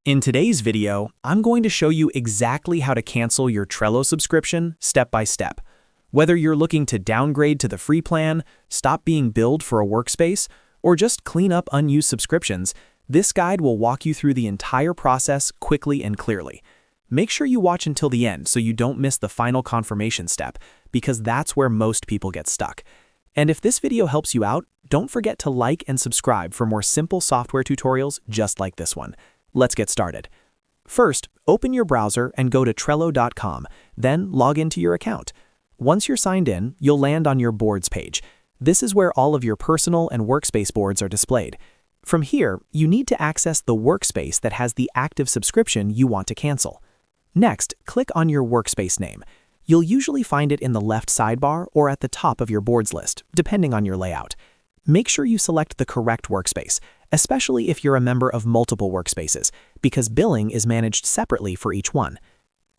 In today's video, I'm going to show you exactly how to cancel your Trello subscription step by step. Whether you're looking to downgrade to the free plan, stop being billed for a workspace, or just clean up unused subscriptions, this guide will walk you through the entire process quickly and clearly. Make sure you watch until the end so you don't miss the final confirmation step, because that's where most people get stuck. And if this video helps you out, don't forget to like and subscribe for more simple software tutorials just like this one. Let's get started. First, open your browser and go to Trello.com, then log into your account. Once you're signed in, you'll land on your boards page. This is where all of your personal and workspace boards are displayed. From here, you need to access the workspace that has the active subscription you want to cancel. Next, click on your workspace name. You'll usually find it in the left sidebar or at the top of your boards list, depending on your layout. Make sure you select the correct workspace, especially if you're a member of multiple workspaces, because billing is managed separately for each one.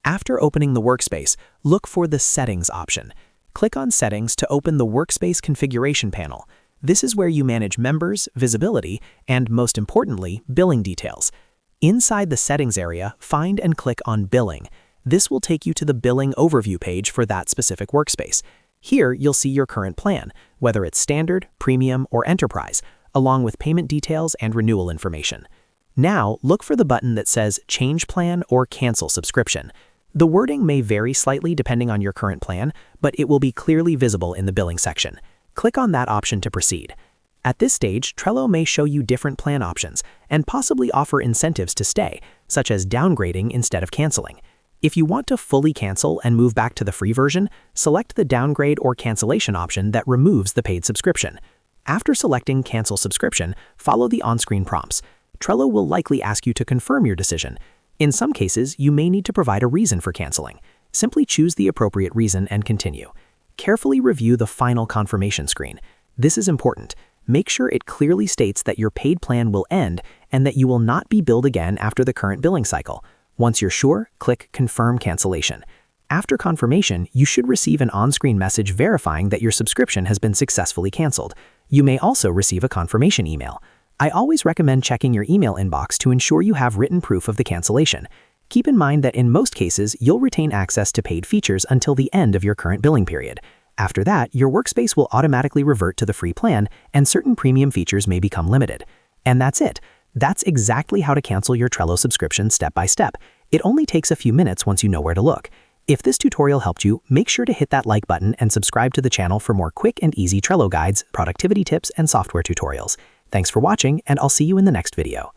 After opening the workspace, look for the Settings option. Click on Settings to open the Workspace Configuration panel. This is where you manage members, visibility, and most importantly, billing details. Inside the Settings area, find and click on Billing. This will take you to the billing overview page for that specific workspace. Here, you'll see your current plan, whether it's standard, premium, or enterprise, along with payment details and renewal information. Now, look for the button that says Change Plan or Cancel Subscription. The wording may vary slightly depending on your current plan, but it will be clearly visible in the billing section. Click on that option to proceed. At this stage, Trello may show you different plan options and possibly offer incentives to stay, such as downgrading instead of canceling. If you want to fully cancel and move back to the free version, select the downgrade or cancellation option that removes the paid subscription. After selecting Cancel Subscription, follow the on-screen prompts. Trello will likely ask you to confirm your decision. In some cases, you may need to provide a reason for canceling. Simply choose the appropriate reason and continue. Carefully review the final confirmation screen. This is important. Make sure it clearly states that your paid plan will end and that you will not be billed again after the current billing cycle. Once you're sure, click Confirm Cancellation. After confirmation, you should receive an on-screen message verifying that your subscription has been successfully canceled. You may also receive a confirmation email. I always recommend checking your email inbox to ensure you have written proof of the cancellation. Keep in mind that in most cases, you'll retain access to paid features until the end of your current billing period. After that, your workspace will automatically revert to the free plan and certain premium features may become limited. And that's it. That's exactly how to cancel your Trello subscription step by step. It only takes a few minutes once you know where to look. If this tutorial helped you, make sure to hit that like button and subscribe to the channel for more quick and easy Trello guides, productivity tips, and software tutorials. Thanks for watching, and I'll see you in the next video.